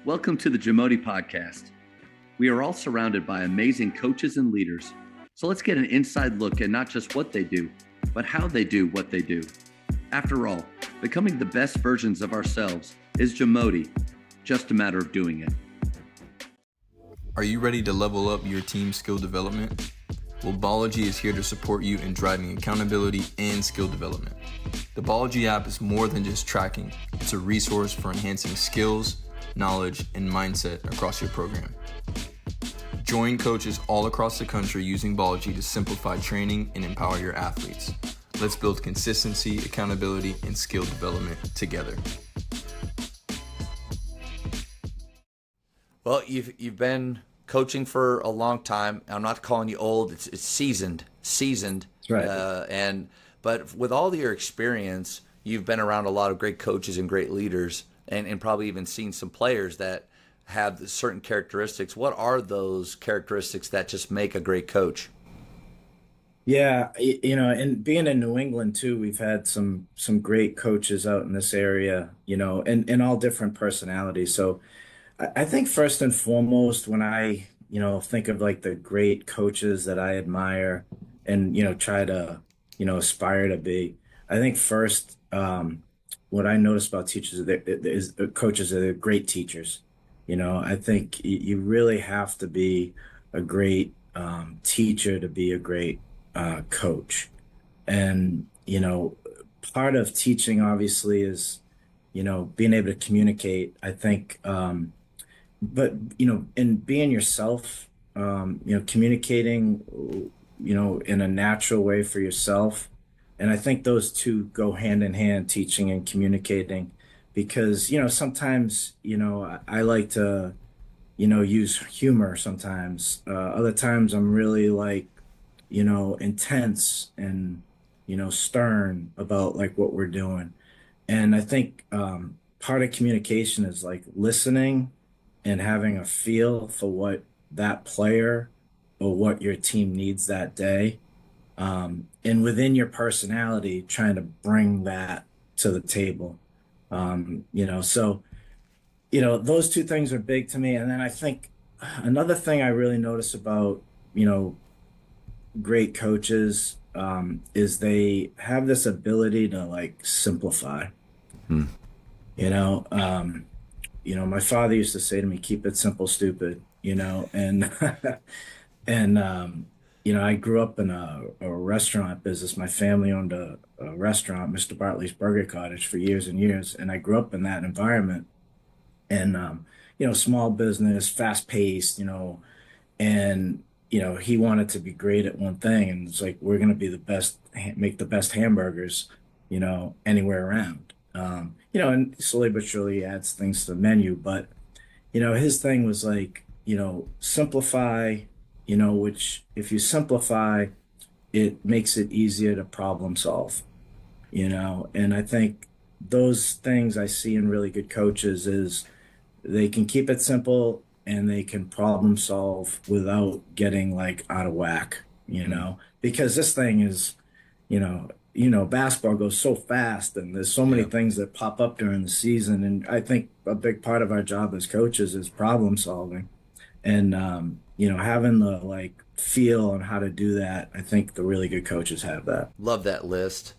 Welcome to the Jamodi Podcast. We are all surrounded by amazing coaches and leaders. So let's get an inside look at not just what they do, but how they do what they do. After all, becoming the best versions of ourselves is Jamodi, just a matter of doing it. Are you ready to level up your team skill development? Well, Ballology is here to support you in driving accountability and skill development. The Ballology app is more than just tracking. It's a resource for enhancing skills, knowledge, and mindset across your program. Join coaches all across the country using Ballology to simplify training and empower your athletes. Let's build consistency, accountability, and skill development together. Well, you've been coaching for a long time. I'm not calling you old. It's seasoned. That's right. But with all your experience, you've been around a lot of great coaches and great leaders, and probably even seen some players that have certain characteristics. What are those characteristics that just make a great coach? Yeah, and being in New England too, we've had some great coaches out in this area, and all different personalities. So I think first and foremost, when I, think of like the great coaches that I admire and, try to, aspire to be, I think first, what I notice about teachers is coaches are great teachers. I think you really have to be a great teacher to be a great coach. And, part of teaching obviously is, being able to communicate, I think, but, in being yourself, communicating, in a natural way for yourself. And I think those two go hand in hand, teaching and communicating, because, sometimes, I like to, use humor sometimes. Other times I'm really like, intense and, stern about like what we're doing. And I think part of communication is like listening and having a feel for what that player or what your team needs that day. And within your personality, trying to bring that to the table. So, those two things are big to me. And then I think another thing I really notice about, great coaches is they have this ability to like simplify. Hmm. My father used to say to me, keep it simple, stupid, and and I grew up in a restaurant business. My family owned a restaurant, Mr. Bartley's Burger Cottage, for years and years. And I grew up in that environment. And, small business, fast paced, and, he wanted to be great at one thing. And it's like, we're going to be the best, make the best hamburgers, anywhere around. And slowly but surely he adds things to the menu. But, his thing was like, simplify, which if you simplify, it makes it easier to problem solve, and I think those things I see in really good coaches is they can keep it simple and they can problem solve without getting like out of whack, because this thing is, basketball goes so fast and there's so many things that pop up during the season. And I think a big part of our job as coaches is problem solving. And, having the like feel on how to do that, I think the really good coaches have that. Love that list.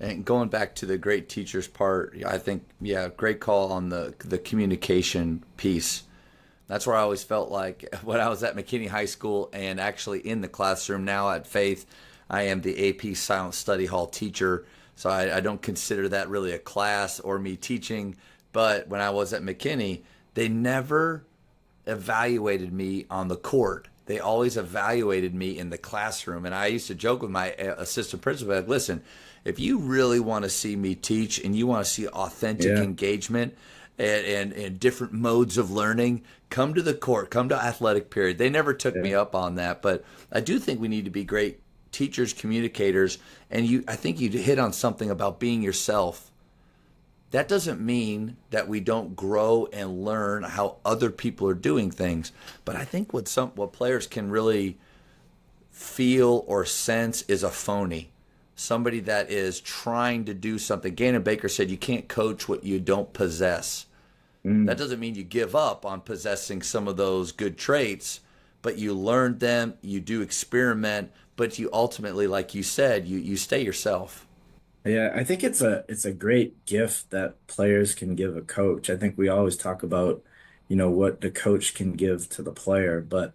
And going back to the great teachers part, I think, great call on the communication piece. That's where I always felt like when I was at McKinney High School and actually in the classroom now at Faith, I am the AP Silent Study Hall teacher. So I don't consider that really a class or me teaching. But when I was at McKinney, they never evaluated me on the court. They always evaluated me in the classroom. And I used to joke with my assistant principal, like, listen, if you really want to see me teach and you want to see authentic engagement and different modes of learning, come to the court, come to athletic period. They never took me up on that. But I do think we need to be great teachers, communicators. And I think you hit on something about being yourself. That doesn't mean that we don't grow and learn how other people are doing things. But I think what players can really feel or sense is a phony. Somebody that is trying to do something. Gannon Baker said you can't coach what you don't possess. That doesn't mean you give up on possessing some of those good traits, but you learn them, you do experiment, but you ultimately, like you said, you stay yourself. Yeah, I think it's a great gift that players can give a coach. I think we always talk about, what the coach can give to the player, but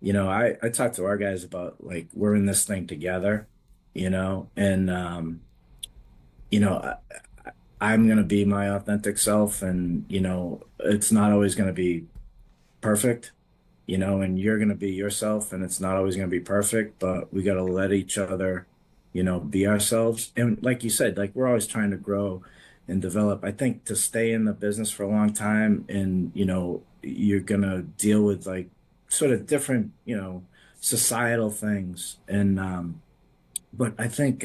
I talk to our guys about like we're in this thing together, and you know, I'm gonna be my authentic self, and it's not always gonna be perfect, and you're going to be yourself, and it's not always going to be perfect, but we got to let each other, be ourselves. And like you said, like we're always trying to grow and develop. I think to stay in the business for a long time and, you're going to deal with like sort of different, societal things. And, but I think,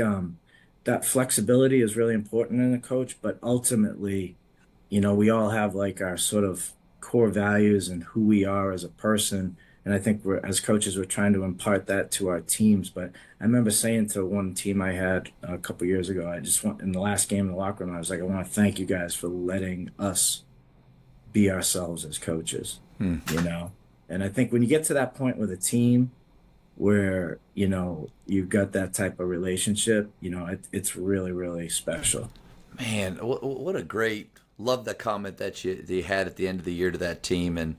that flexibility is really important in a coach, but ultimately, we all have like our sort of core values and who we are as a person. And I think as coaches, we're trying to impart that to our teams. But I remember saying to one team I had a couple years ago, I just want in the last game in the locker room, I was like, I want to thank you guys for letting us be ourselves as coaches, And I think when you get to that point with a team where, you've got that type of relationship, it's really, really special. Man, what a great love the comment that you had at the end of the year to that team, and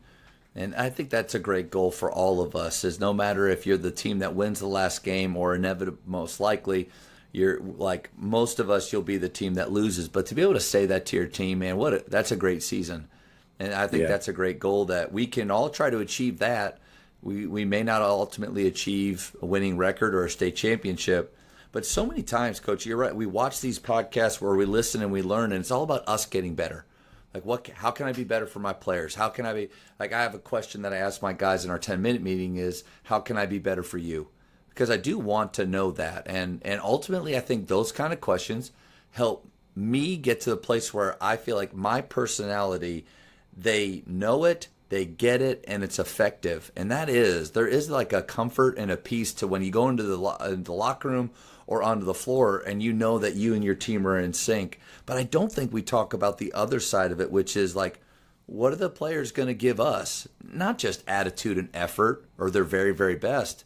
I think that's a great goal for all of us. Is no matter if you're the team that wins the last game or inevitably, most likely, you're like most of us, you'll be the team that loses. But to be able to say that to your team, man, that's a great season, and I think that's a great goal that we can all try to achieve. That we may not ultimately achieve a winning record or a state championship. But so many times, Coach, you're right. We watch these podcasts where we listen and we learn, and it's all about us getting better. Like, how can I be better for my players? How can I be, like, I have a question that I ask my guys in our 10-minute meeting is, how can I be better for you? Because I do want to know that. And ultimately, I think those kind of questions help me get to the place where I feel like my personality, they know it, they get it, and it's effective. And there is like a comfort and a peace to when you go into the locker room or onto the floor and you know that you and your team are in sync. But I don't think we talk about the other side of it, which is like, what are the players going to give us? Not just attitude and effort or their very, very best,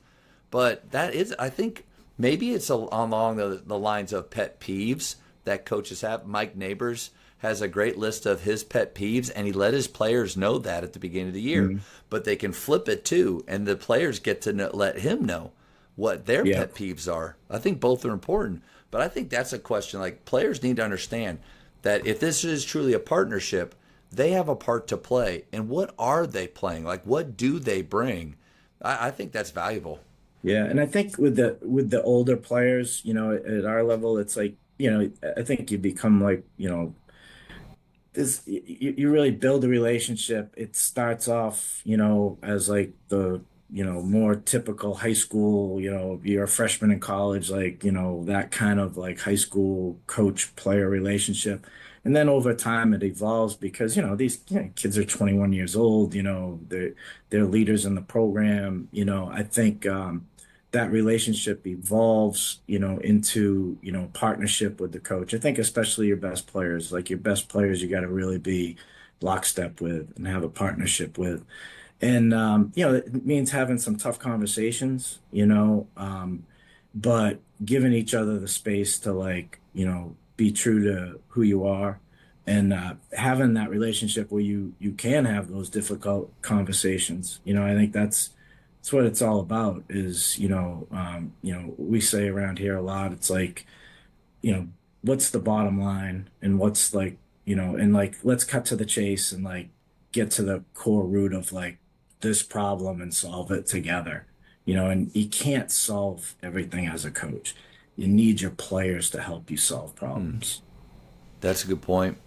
but that is, I think, maybe it's along the lines of pet peeves that coaches have. Mike Neighbors has a great list of his pet peeves, and he let his players know that at the beginning of the year. Mm-hmm. But they can flip it too, and the players get to let him know what their pet peeves are. I think both are important, but I think that's a question. Like, players need to understand that if this is truly a partnership, they have a part to play. And what are they playing? Like, what do they bring? I think that's valuable. Yeah, and I think with the older players, at our level, it's like, I think you become like, this you really build a relationship. It starts off, as like the more typical high school, you're a freshman in college, like, that kind of like high school coach player relationship. And then over time it evolves because, these kids are 21 years old, they're leaders in the program. I think that relationship evolves, into, partnership with the coach. I think especially your best players, you got to really be lockstep with and have a partnership with. And, it means having some tough conversations, but giving each other the space to like, be true to who you are and having that relationship where you can have those difficult conversations. I think that's what it's all about is, we say around here a lot, it's like, what's the bottom line and what's like, and like, let's cut to the chase and like get to the core root of like this problem and solve it together, and you can't solve everything as a coach. You need your players to help you solve problems. That's a good point.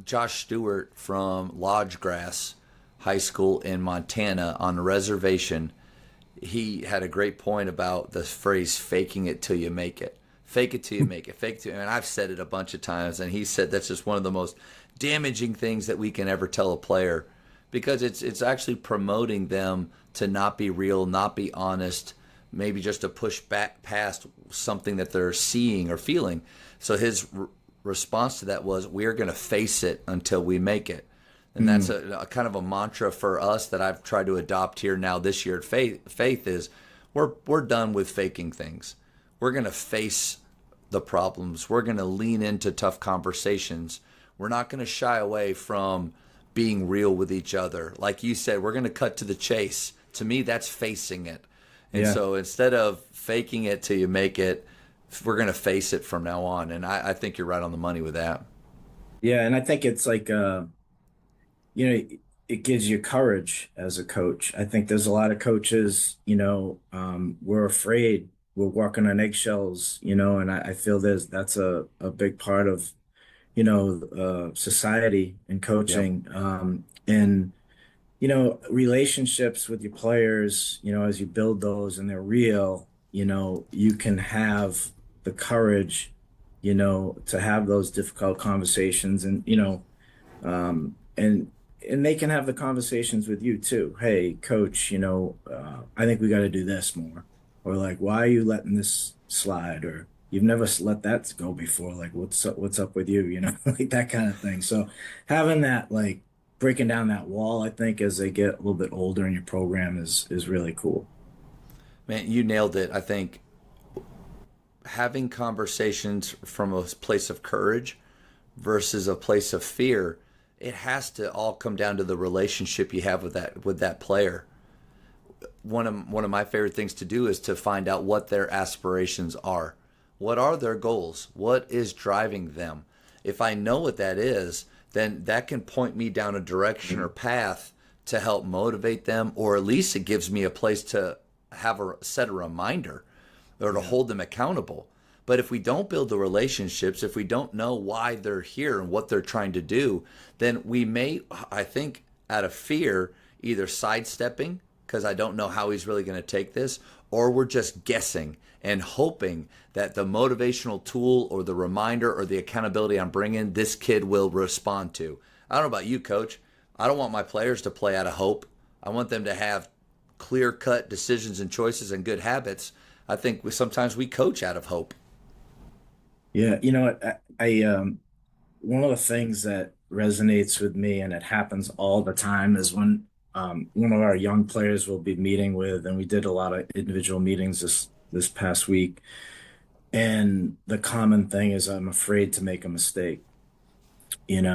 Josh Stewart from Lodgegrass High School in Montana on a reservation, he had a great point about the phrase faking it till you make it. Fake it till you make it. Fake it till you, and I've said it a bunch of times, and he said that's just one of the most damaging things that we can ever tell a player because it's actually promoting them to not be real, not be honest, maybe just to push back past something that they're seeing or feeling. So his response to that was, we're going to face it until we make it. And that's a kind of a mantra for us that I've tried to adopt here now this year at Faith is we're done with faking things. We're going to face the problems. We're going to lean into tough conversations. We're not going to shy away from being real with each other. Like you said, we're going to cut to the chase. To me, that's facing it. And Yeah. so instead of faking it till you make it, we're going to face it from now on. And I think you're right on the money with that. Yeah, and I think it's like it gives you courage as a coach. I think there's a lot of coaches, we're afraid, we're walking on eggshells, and I feel that's a big part of, society and Yep. coaching. And relationships with your players, as you build those and they're real, you can have the courage, to have those difficult conversations and, and they can have the conversations with you too. Hey, coach, I think we got to do this more. Or like, why are you letting this slide? Or you've never let that go before. Like, what's up with you? Like that kind of thing. So having that, like breaking down that wall, I think as they get a little bit older in your program is really cool. Man, you nailed it. I think having conversations from a place of courage versus a place of fear, it has to all come down to the relationship you have with that player. One of my favorite things to do is to find out what their aspirations are. What are their goals? What is driving them? If I know what that is, then that can point me down a direction or path to help motivate them, or at least it gives me a place to set a reminder or to hold them accountable. But if we don't build the relationships, if we don't know why they're here and what they're trying to do, then we may, I think, out of fear, either sidestepping because I don't know how he's really going to take this, or we're just guessing and hoping that the motivational tool or the reminder or the accountability I'm bringing, this kid will respond to. I don't know about you, coach. I don't want my players to play out of hope. I want them to have clear-cut decisions and choices and good habits. I think sometimes we coach out of hope. Yeah, one of the things that resonates with me, and it happens all the time, is when one of our young players will be meeting with, and we did a lot of individual meetings this past week, and the common thing is I'm afraid to make a mistake, and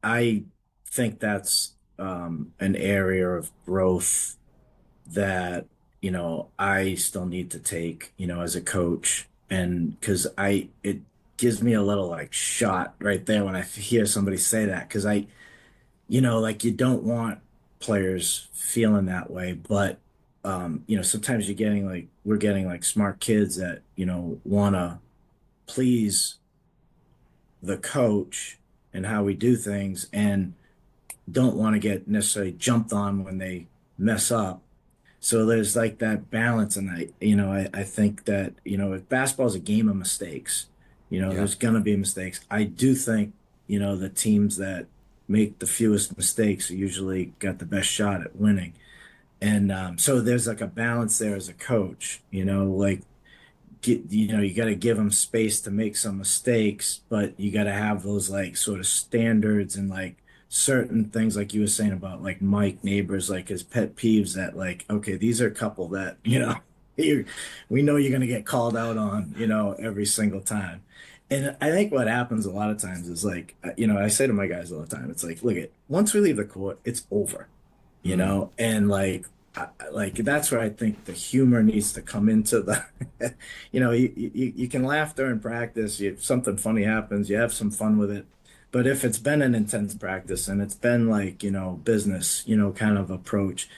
I think that's an area of growth that I still need to take, as a coach, and because I it gives me a little like shot right there when I hear somebody say that, because like you don't want players feeling that way, but sometimes we're getting like smart kids that want to please the coach and how we do things, and don't want to get necessarily jumped on when they mess up. So there's like that balance, and I think that if basketball's a game of mistakes, Yeah. there's gonna be mistakes. I do think the teams that make the fewest mistakes usually got the best shot at winning, and so there's like a balance there as a coach, like you got to give them space to make some mistakes, but you got to have those like sort of standards and like certain things like you were saying about like Mike Neighbors, like his pet peeves that like, okay, these are a couple that, you, we know you're going to get called out on, every single time. And I think what happens a lot of times is like, I say to my guys all the time, it's like, look once we leave the court, it's over, Mm. and like that's where I think the humor needs to come into the, you can laugh during practice. If something funny happens, you have some fun with it. But if it's been an intense practice and it's been like, business, kind of approach,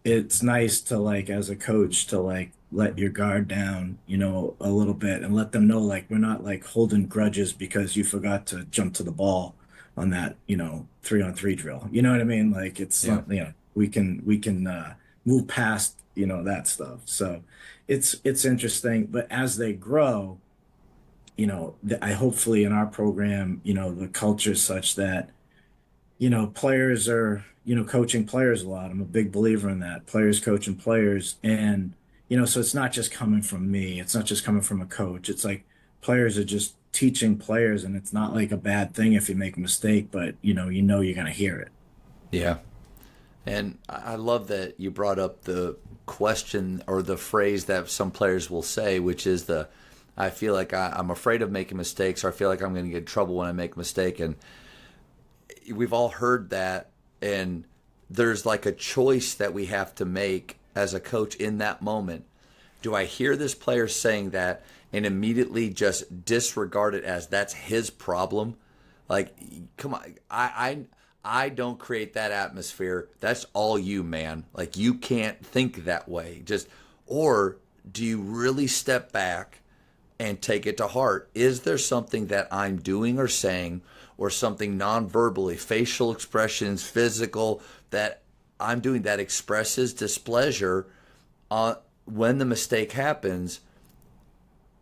it's nice to like, as a coach, to like let your guard down, a little bit and let them know like we're not like holding grudges because you forgot to jump to the ball on that, 3-on-3 drill. You know what I mean? Like it's Yeah. not, we can move past, that stuff. So it's interesting. But as they grow, I hopefully in our program, the culture is such that, players are, coaching players a lot. I'm a big believer in that. Players coaching players. And, so it's not just coming from me. It's not just coming from a coach. It's like players are just teaching players, and it's not like a bad thing if you make a mistake, but you're going to hear it. Yeah. And I love that you brought up the question or the phrase that some players will say, which is I feel like I'm afraid of making mistakes, or I feel like I'm going to get in trouble when I make a mistake. And we've all heard that, and there's like a choice that we have to make as a coach in that moment. Do I hear this player saying that and immediately just disregard it as that's his problem? Like, come on, I don't create that atmosphere. That's all you, man. Like, you can't think that way. Or do you really step back and take it to heart? Is there something that I'm doing or saying, or something non-verbally, facial expressions, physical, that I'm doing that expresses displeasure when the mistake happens,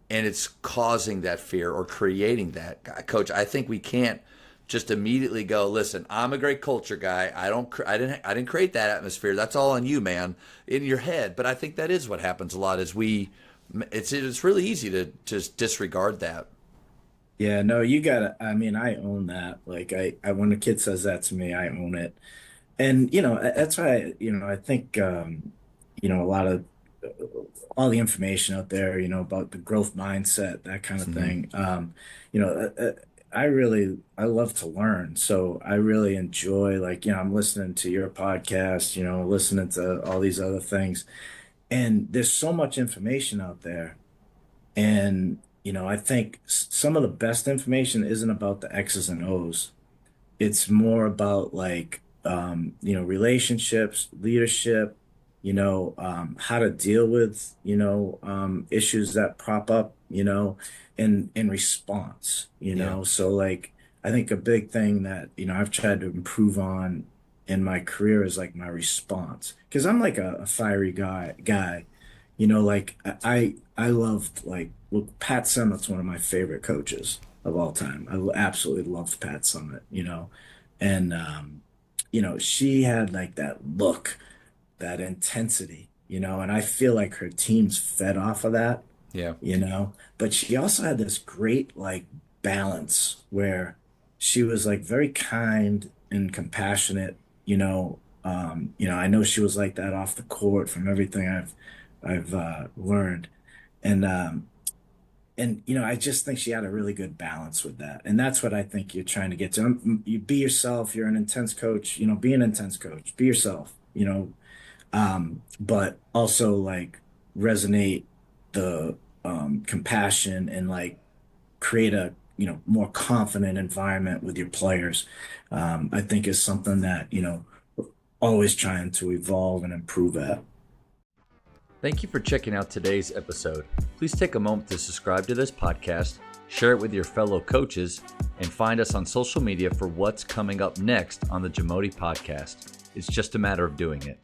and it's causing that fear or creating that? Coach, I think we can't just immediately go, listen, I'm a great culture guy. I didn't create that atmosphere. That's all on you, man, in your head. But I think that is what happens a lot. It's really easy to just disregard that. Yeah, no, you gotta, I mean, I own that. Like, when a kid says that to me, I own it. And, that's why, I think, a lot of all the information out there, about the growth mindset, that kind of thing. You know, I love to learn. So I really enjoy, like, I'm listening to your podcast, listening to all these other things. And there's so much information out there. And, I think some of the best information isn't about the X's and O's. It's more about, like, relationships, leadership, how to deal with, issues that prop up, in response, Yeah. So, like, I think a big thing that, I've tried to improve on in my career is, like, my response. Because I'm like a fiery guy, like, I loved, like, look, Pat Summitt's one of my favorite coaches of all time. I absolutely loved Pat Summitt, and she had, like, that look, that intensity, and I feel like her teams fed off of that, Yeah. but she also had this great, like, balance where she was, like, very kind and compassionate, I know she was like that off the court from everything I've learned. And I just think she had a really good balance with that. And that's what I think you're trying to get to. You be yourself. You're an intense coach, be an intense coach, be yourself, but also, like, resonate the compassion, and, like, create a, more confident environment with your players. I think is something that, always trying to evolve and improve at. Thank you for checking out today's episode. Please take a moment to subscribe to this podcast, share it with your fellow coaches, and find us on social media for what's coming up next on the Jamodi Podcast. It's just a matter of doing it.